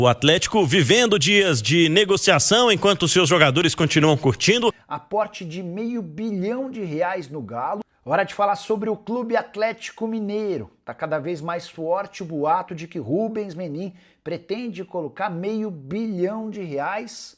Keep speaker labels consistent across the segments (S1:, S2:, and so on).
S1: O Atlético vivendo dias de negociação enquanto seus jogadores continuam curtindo.
S2: Aporte de R$500 milhão no Galo. Hora de falar sobre o Clube Atlético Mineiro. Tá cada vez mais forte o boato de que Rubens Menin pretende colocar R$500 milhão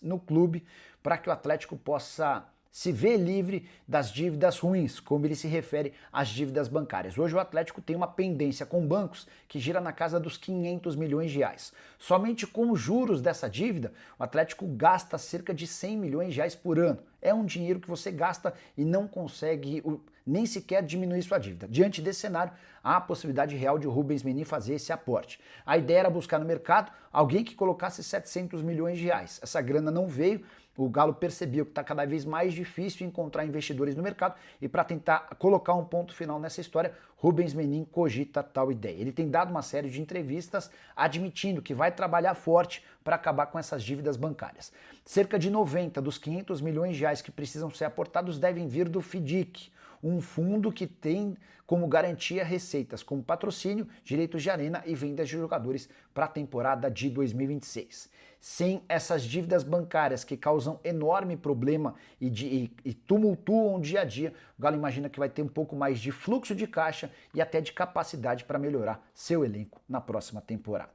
S2: no clube para que o Atlético possa se ver livre das dívidas ruins, como ele se refere às dívidas bancárias. Hoje o Atlético tem uma pendência com bancos que gira na casa dos R$500 milhões. Somente com os juros dessa dívida, o Atlético gasta cerca de R$100 milhões por ano. É um dinheiro que você gasta e não consegue nem sequer diminuir sua dívida. Diante desse cenário, há a possibilidade real de o Rubens Menin fazer esse aporte. A ideia era buscar no mercado alguém que colocasse R$700 milhões. Essa grana não veio. O Galo percebeu que está cada vez mais difícil encontrar investidores no mercado e para tentar colocar um ponto final nessa história, Rubens Menin cogita tal ideia. Ele tem dado uma série de entrevistas admitindo que vai trabalhar forte para acabar com essas dívidas bancárias. Cerca de 90 dos R$500 milhões que precisam ser aportados devem vir do FIDIC, um fundo que tem como garantia receitas como patrocínio, direitos de arena e vendas de jogadores para a temporada de 2026. Sem essas dívidas bancárias que causam enorme problema e tumultuam o dia a dia, o Galo imagina que vai ter um pouco mais de fluxo de caixa e até de capacidade para melhorar seu elenco na próxima temporada.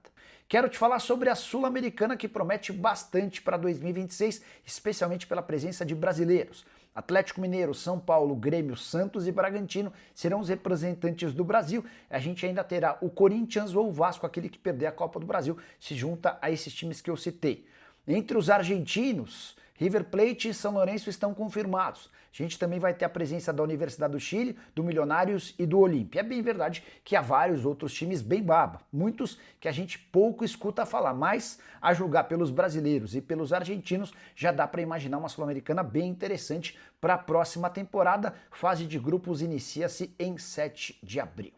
S2: Quero te falar sobre a Sul-Americana, que promete bastante para 2026, especialmente pela presença de brasileiros. Atlético Mineiro, São Paulo, Grêmio, Santos e Bragantino serão os representantes do Brasil. A gente ainda terá o Corinthians ou o Vasco, aquele que perder a Copa do Brasil, se junta a esses times que eu citei. Entre os argentinos, River Plate e São Lourenço estão confirmados. A gente também vai ter a presença da Universidade do Chile, do Milionários e do Olímpia. É bem verdade que há vários outros times bem baba, muitos que a gente pouco escuta falar, mas a julgar pelos brasileiros e pelos argentinos, já dá para imaginar uma Sul-Americana bem interessante para a próxima temporada. Fase de grupos inicia-se em 7 de abril.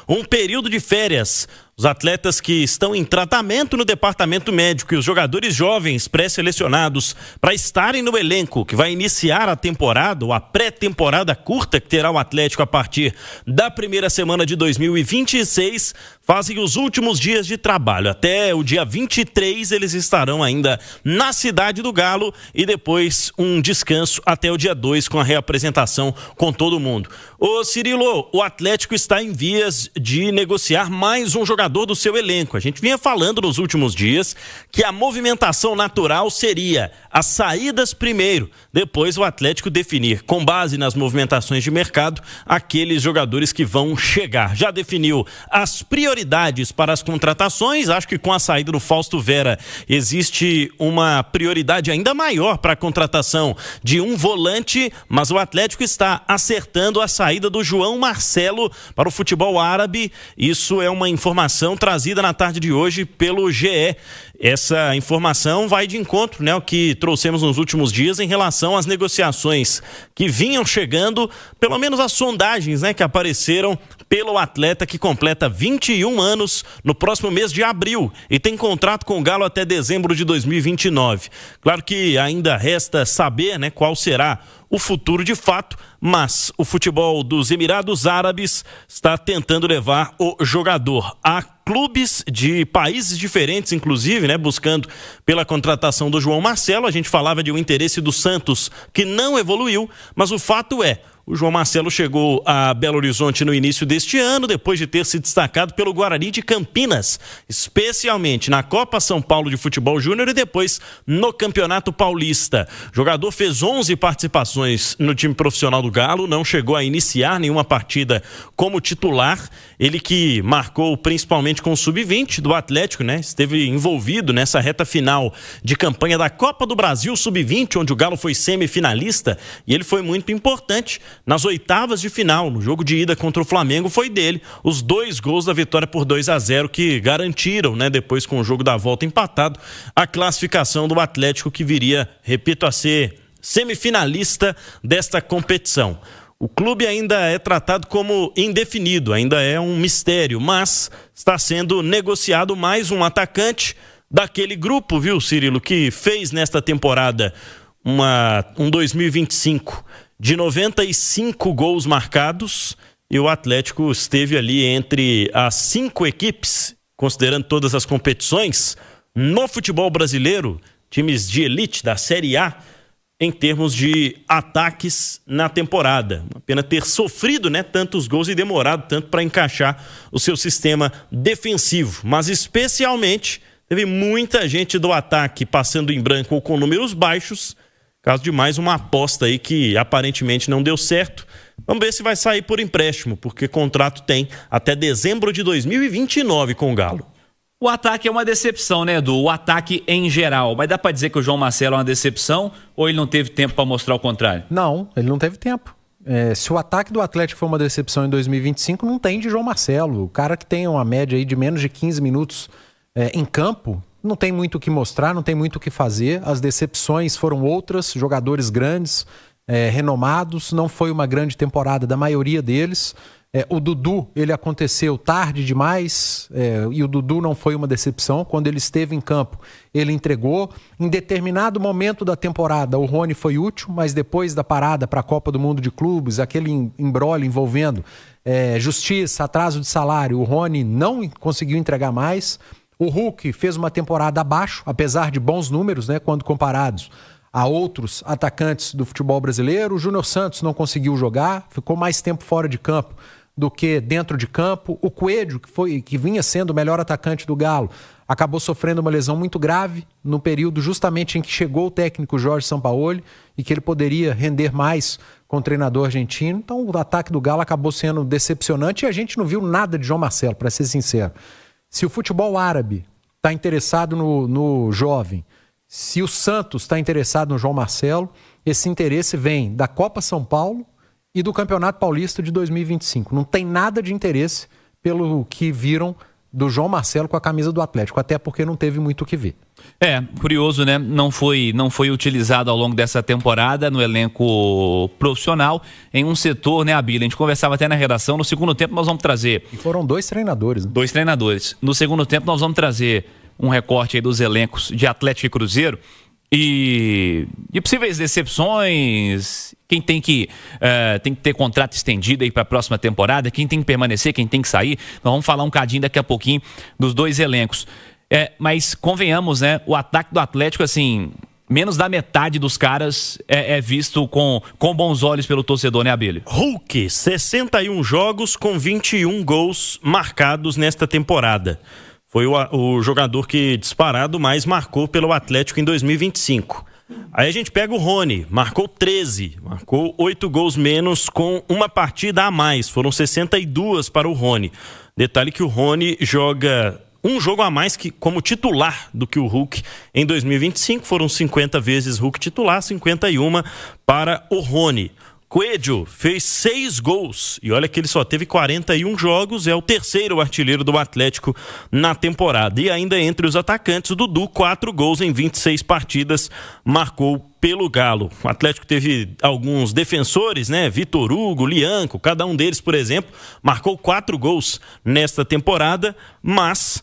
S1: Um período de férias. Os atletas que estão em tratamento no departamento médico e os jogadores jovens pré-selecionados para estarem no elenco que vai iniciar a temporada, ou a pré-temporada curta que terá o Atlético a partir da primeira semana de 2026, fazem os últimos dias de trabalho. Até o dia 23 eles estarão ainda na Cidade do Galo e depois um descanso até o dia 2 com a reapresentação com todo mundo. Ô Cirilo, o Atlético está em vias de negociar mais um jogador do seu elenco. A gente vinha falando nos últimos dias que a movimentação natural seria as saídas primeiro, depois o Atlético definir, com base nas movimentações de mercado, aqueles jogadores que vão chegar. Já definiu as prioridades para as contratações. Acho que com a saída do Fausto Vera existe uma prioridade ainda maior para a contratação de um volante, mas o Atlético está acertando a saída do João Marcelo para o futebol árabe. Isso é uma informação trazida na tarde de hoje pelo GE. Essa informação vai de encontro, né, o que trouxemos nos últimos dias em relação às negociações que vinham chegando, pelo menos as sondagens, né, que apareceram pelo atleta que completa 21 anos no próximo mês de abril e tem contrato com o Galo até dezembro de 2029. Claro que ainda resta saber, né, qual será o futuro de fato, mas o futebol dos Emirados Árabes está tentando levar o jogador a clubes de países diferentes, inclusive, né, buscando pela contratação do João Marcelo. A gente falava de um interesse do Santos que não evoluiu, mas o fato é, o João Marcelo chegou a Belo Horizonte no início deste ano, depois de ter se destacado pelo Guarani de Campinas, especialmente na Copa São Paulo de Futebol Júnior e depois no Campeonato Paulista. O jogador fez 11 participações no time profissional do Galo, não chegou a iniciar nenhuma partida como titular. Ele que marcou principalmente com o Sub-20 do Atlético, né? Esteve envolvido nessa reta final de campanha da Copa do Brasil Sub-20, onde o Galo foi semifinalista, e ele foi muito importante. Nas oitavas de final, no jogo de ida contra o Flamengo, foi dele os 2 gols da vitória por 2-0 que garantiram, né, depois com o jogo da volta empatado, a classificação do Atlético, que viria, repito, a ser semifinalista desta competição. O clube ainda é tratado como indefinido, ainda é um mistério, mas está sendo negociado mais um atacante daquele grupo, viu, Cirilo, que fez nesta temporada um 2025 de 95 gols marcados, e o Atlético esteve ali entre as 5 equipes, considerando todas as competições, no futebol brasileiro, times de elite da Série A, em termos de ataques na temporada. Uma pena ter sofrido, né, tantos gols e demorado tanto para encaixar o seu sistema defensivo. Mas especialmente teve muita gente do ataque passando em branco ou com números baixos. Caso de mais uma aposta aí que aparentemente não deu certo. Vamos ver se vai sair por empréstimo, porque contrato tem até dezembro de 2029 com o Galo.
S3: O ataque é uma decepção, né, Edu? O ataque em geral. Mas dá pra dizer que o João Marcelo é uma decepção ou ele não teve tempo pra mostrar o contrário?
S4: Não, ele não teve tempo. Se o ataque do Atlético foi uma decepção em 2025, não tem de João Marcelo. O cara que tem uma média aí de menos de 15 minutos em campo, não tem muito o que mostrar, não tem muito o que fazer. As decepções foram outras, jogadores grandes, renomados. Não foi uma grande temporada da maioria deles. O Dudu, ele aconteceu tarde demais, e o Dudu não foi uma decepção. Quando ele esteve em campo, ele entregou. Em determinado momento da temporada, o Rony foi útil, mas depois da parada para a Copa do Mundo de Clubes, aquele imbróglio envolvendo justiça, atraso de salário, o Rony não conseguiu entregar mais. O Hulk fez uma temporada abaixo, apesar de bons números, né, quando comparados a outros atacantes do futebol brasileiro. O Júnior Santos não conseguiu jogar, ficou mais tempo fora de campo do que dentro de campo. O Coelho, que vinha sendo o melhor atacante do Galo, acabou sofrendo uma lesão muito grave no período justamente em que chegou o técnico Jorge Sampaoli e que ele poderia render mais com o treinador argentino. Então o ataque do Galo acabou sendo decepcionante e a gente não viu nada de João Marcelo, para ser sincero. Se o futebol árabe está interessado no jovem, se o Santos está interessado no João Marcelo, esse interesse vem da Copa São Paulo e do Campeonato Paulista de 2025. Não tem nada de interesse pelo que viram do João Marcelo com a camisa do Atlético, até porque não teve muito o que ver.
S3: Curioso, né? Não foi utilizado ao longo dessa temporada no elenco profissional, em um setor, né, Abílio? A gente conversava até na redação. No segundo tempo nós vamos trazer...
S4: E foram 2 treinadores. Né?
S3: 2 treinadores. No segundo tempo nós vamos trazer um recorte aí dos elencos de Atlético e Cruzeiro e possíveis decepções, quem tem que ter contrato estendido aí para a próxima temporada, quem tem que permanecer, quem tem que sair. Nós vamos falar um cadinho daqui a pouquinho dos 2 elencos. Mas convenhamos, né? O ataque do Atlético, assim, menos da metade dos caras é visto com bons olhos pelo torcedor, né, Abílio?
S1: Hulk, 61 jogos com 21 gols marcados nesta temporada. Foi o jogador que disparado mais marcou pelo Atlético em 2025. Aí a gente pega o Rony, marcou 13, marcou 8 gols menos com uma partida a mais. Foram 62 para o Rony. Detalhe que o Rony joga um jogo a mais como titular do que o Hulk em 2025. Foram 50 vezes Hulk titular, 51 para o Rony. Coelho fez 6 gols e olha que ele só teve 41 jogos, é o terceiro artilheiro do Atlético na temporada. E ainda entre os atacantes, o Dudu, 4 gols em 26 partidas, marcou pelo Galo. O Atlético teve alguns defensores, né? Vitor Hugo, Lianco, cada um deles, por exemplo, marcou 4 gols nesta temporada, mas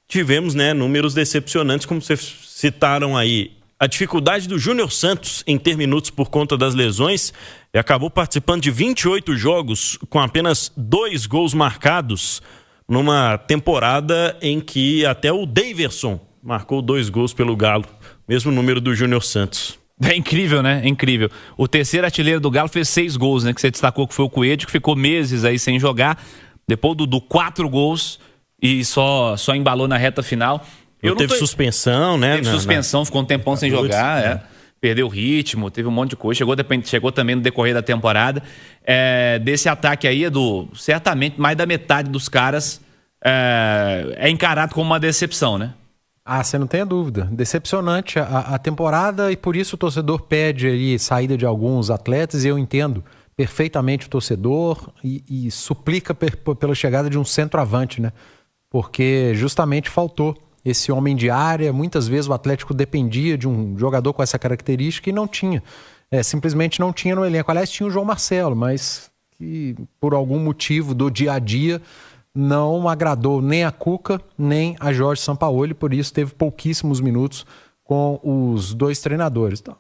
S1: tivemos, né, números decepcionantes, como vocês citaram aí. A dificuldade do Júnior Santos em ter minutos por conta das lesões. Ele acabou participando de 28 jogos com apenas 2 gols marcados numa temporada em que até o Daverson marcou 2 gols pelo Galo. Mesmo número do Júnior Santos.
S3: É incrível, né? É incrível. O terceiro artilheiro do Galo fez 6 gols, né? Que você destacou que foi o Coelho, que ficou meses aí sem jogar. Depois do 4 gols e só embalou na reta final.
S1: Teve suspensão, né?
S3: Teve suspensão, ficou um tempão sem jogar, perdeu o ritmo, teve um monte de coisa, chegou também no decorrer da temporada. Desse ataque aí, Edu, certamente mais da metade dos caras é encarado como uma decepção, né?
S4: Você não tem dúvida. Decepcionante a temporada e por isso o torcedor pede aí saída de alguns atletas e eu entendo perfeitamente o torcedor e suplica pela chegada de um centroavante, né? Porque justamente faltou esse homem de área. Muitas vezes o Atlético dependia de um jogador com essa característica e não tinha. Simplesmente não tinha no elenco. Aliás, tinha o João Marcelo, mas que por algum motivo do dia a dia não agradou nem a Cuca, nem a Jorge Sampaoli, por isso teve pouquíssimos minutos com os 2 treinadores. Então,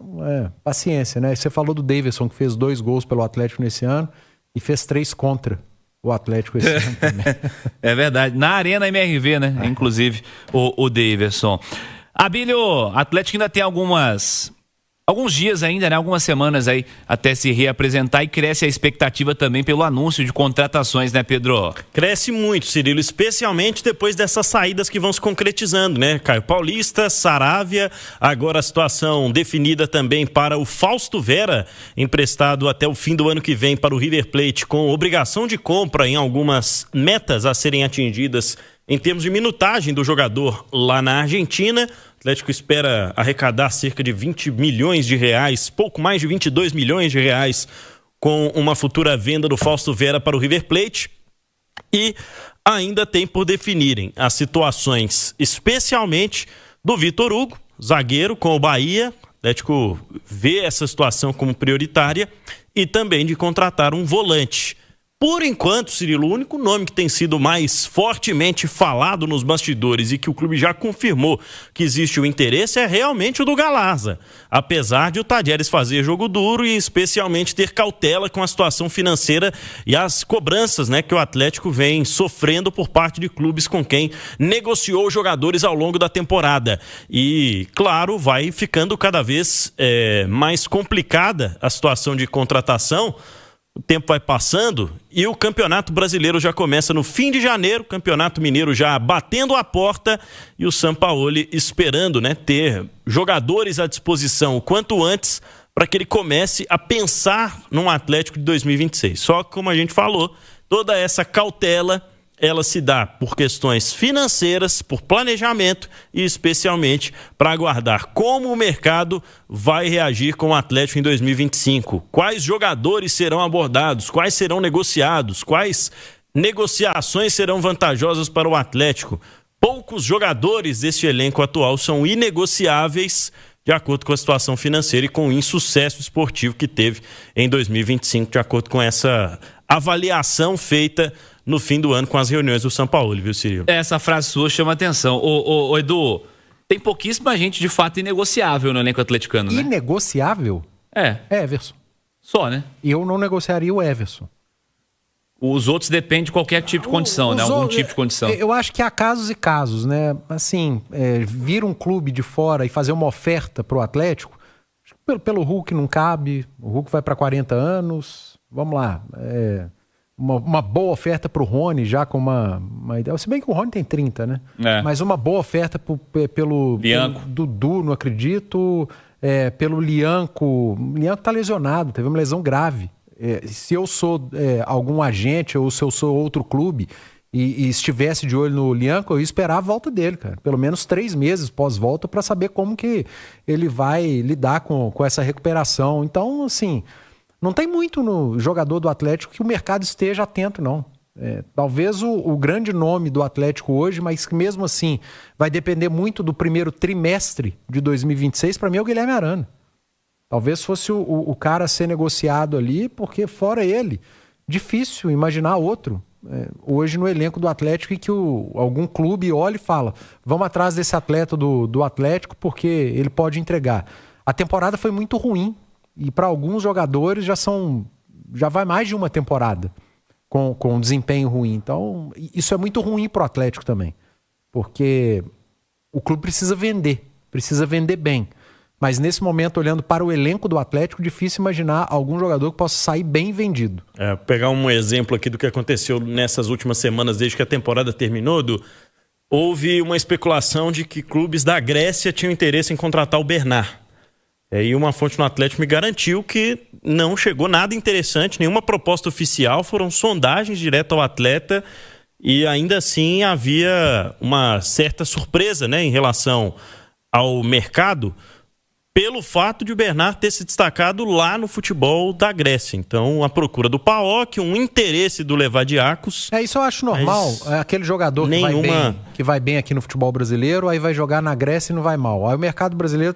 S4: paciência, né? Você falou do Daverson, que fez 2 gols pelo Atlético nesse ano e fez 3 contra o Atlético esse ano também.
S3: É verdade. Na Arena MRV, né? Inclusive, o Daverson. Abílio, Atlético ainda tem alguns dias ainda, né? Algumas semanas aí até se reapresentar e cresce a expectativa também pelo anúncio de contratações, né, Pedro?
S1: Cresce muito, Cirilo, especialmente depois dessas saídas que vão se concretizando, né? Caio Paulista, Saravia, agora a situação definida também para o Fausto Vera, emprestado até o fim do ano que vem para o River Plate, com obrigação de compra em algumas metas a serem atingidas em termos de minutagem do jogador lá na Argentina. O Atlético espera arrecadar cerca de 20 milhões de reais, pouco mais de 22 milhões de reais, com uma futura venda do Fausto Vera para o River Plate. E ainda tem por definirem as situações, especialmente do Vitor Hugo, zagueiro com o Bahia. O Atlético vê essa situação como prioritária, e também de contratar um volante. Por enquanto, Cirilo, o único nome que tem sido mais fortemente falado nos bastidores e que o clube já confirmou que existe o interesse é realmente o do Galarza. Apesar de o Tadieres fazer jogo duro e especialmente ter cautela com a situação financeira e as cobranças, né, que o Atlético vem sofrendo por parte de clubes com quem negociou jogadores ao longo da temporada. E, claro, vai ficando cada vez mais complicada a situação de contratação. O tempo vai passando e o Campeonato Brasileiro já começa no fim de janeiro, o Campeonato Mineiro já batendo a porta e o Sampaoli esperando, né, ter jogadores à disposição o quanto antes para que ele comece a pensar num Atlético de 2026. Só que, como a gente falou, toda essa cautela ela se dá por questões financeiras, por planejamento e especialmente para aguardar como o mercado vai reagir com o Atlético em 2025. Quais jogadores serão abordados, quais serão negociados, quais negociações serão vantajosas para o Atlético. Poucos jogadores deste elenco atual são inegociáveis de acordo com a situação financeira e com o insucesso esportivo que teve em 2025, de acordo com essa avaliação feita no fim do ano com as reuniões do Sampaoli, viu, Cirilo?
S3: Essa frase sua chama atenção. Ô, Edu, tem pouquíssima gente de fato inegociável no elenco atleticano, né?
S4: Inegociável?
S3: É.
S4: Everson.
S3: Só, né?
S4: Eu não negociaria o Everson.
S3: Os outros dependem de qualquer tipo de condição, né? Algum tipo de condição.
S4: Eu acho que há casos e casos, né? Assim, vir um clube de fora e fazer uma oferta pro Atlético, pelo Hulk não cabe, o Hulk vai para 40 anos, vamos lá, uma boa oferta pro Rony, já com uma ideia. Se bem que o Rony tem 30, né? Mas uma boa oferta pelo Dudu, não acredito. Pelo Lianco. O Lianco tá lesionado, teve uma lesão grave. Se eu sou algum agente ou se eu sou outro clube e estivesse de olho no Lianco, eu ia esperar a volta dele, cara. Pelo menos 3 meses pós-volta para saber como que ele vai lidar com essa recuperação. Então, assim, não tem muito no jogador do Atlético que o mercado esteja atento, não. Talvez o grande nome do Atlético hoje, mas que mesmo assim vai depender muito do primeiro trimestre de 2026, para mim é o Guilherme Arana. Talvez fosse o cara a ser negociado ali, porque fora ele, difícil imaginar outro hoje no elenco do Atlético e que algum clube olha e fala, vamos atrás desse atleta do Atlético porque ele pode entregar. A temporada foi muito ruim e para alguns jogadores já vai mais de uma temporada com um desempenho ruim. Então isso é muito ruim para o Atlético também, porque o clube precisa vender bem. Mas nesse momento, olhando para o elenco do Atlético, difícil imaginar algum jogador que possa sair bem vendido.
S1: Pegar um exemplo aqui do que aconteceu nessas últimas semanas, desde que a temporada terminou, houve uma especulação de que clubes da Grécia tinham interesse em contratar o Bernard. E uma fonte no Atlético me garantiu que não chegou nada interessante, nenhuma proposta oficial, foram sondagens direto ao atleta e ainda assim havia uma certa surpresa, né, em relação ao mercado, pelo fato de o Bernard ter se destacado lá no futebol da Grécia. Então, a procura do PAOK, um interesse do Levadiakos.
S4: Isso eu acho normal. É aquele jogador que vai bem aqui no futebol brasileiro, aí vai jogar na Grécia e não vai mal. Aí o mercado brasileiro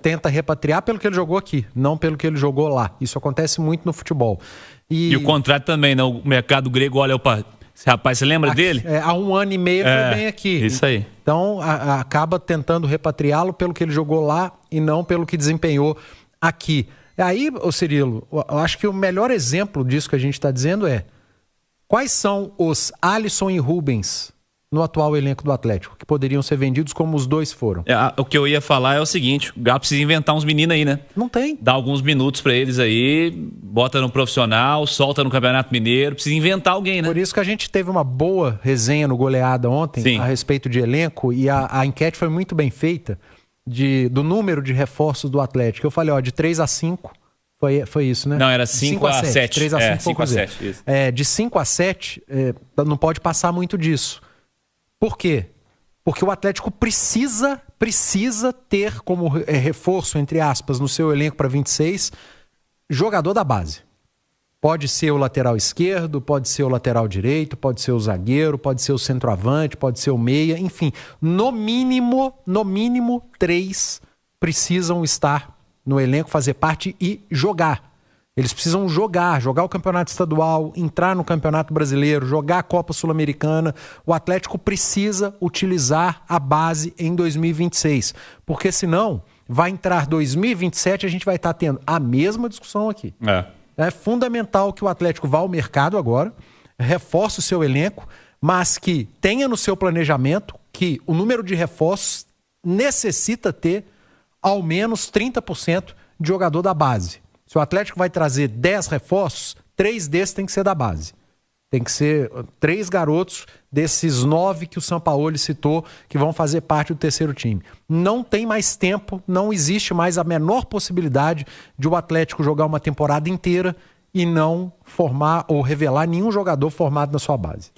S4: tenta repatriar pelo que ele jogou aqui, não pelo que ele jogou lá. Isso acontece muito no futebol. E
S3: o contrário também, né? O mercado grego olha para... Esse rapaz, você lembra dele?
S4: Há 1 ano e meio ele foi bem aqui.
S3: Isso aí.
S4: Então, acaba tentando repatriá-lo pelo que ele jogou lá e não pelo que desempenhou aqui. Aí, Cirilo, eu acho que o melhor exemplo disso que a gente está dizendo Quais são os Alisson e Rubens no atual elenco do Atlético, que poderiam ser vendidos como os dois foram?
S3: O que eu ia falar é o seguinte, o Galo precisa inventar uns meninos aí, né?
S4: Não tem.
S3: Dá alguns minutos pra eles aí, bota no profissional, solta no Campeonato Mineiro, precisa inventar alguém, né?
S4: Por isso que a gente teve uma boa resenha no Goleada ontem,
S3: Sim,
S4: a respeito de elenco, e a enquete foi muito bem feita do número de reforços do Atlético. Eu falei, de 3 a 5, foi isso, né?
S3: Não, era 5 a 7.
S4: 3 a 5,
S3: 5 a 7, isso.
S4: De 5 a 7, não pode passar muito disso. Por quê? Porque o Atlético precisa ter como reforço, entre aspas, no seu elenco para 26, jogador da base. Pode ser o lateral esquerdo, pode ser o lateral direito, pode ser o zagueiro, pode ser o centroavante, pode ser o meia, enfim. No mínimo 3 precisam estar no elenco, fazer parte e jogar. Eles precisam jogar o campeonato estadual, entrar no campeonato brasileiro, jogar a Copa Sul-Americana. O Atlético precisa utilizar a base em 2026, porque senão vai entrar 2027 e a gente vai estar tendo a mesma discussão aqui. É fundamental que o Atlético vá ao mercado agora, reforce o seu elenco, mas que tenha no seu planejamento que o número de reforços necessita ter ao menos 30% de jogador da base. Se o Atlético vai trazer 10 reforços, 3 desses tem que ser da base. Tem que ser 3 garotos desses 9 que o Sampaoli citou que vão fazer parte do terceiro time. Não tem mais tempo, não existe mais a menor possibilidade de o Atlético jogar uma temporada inteira e não formar ou revelar nenhum jogador formado na sua base.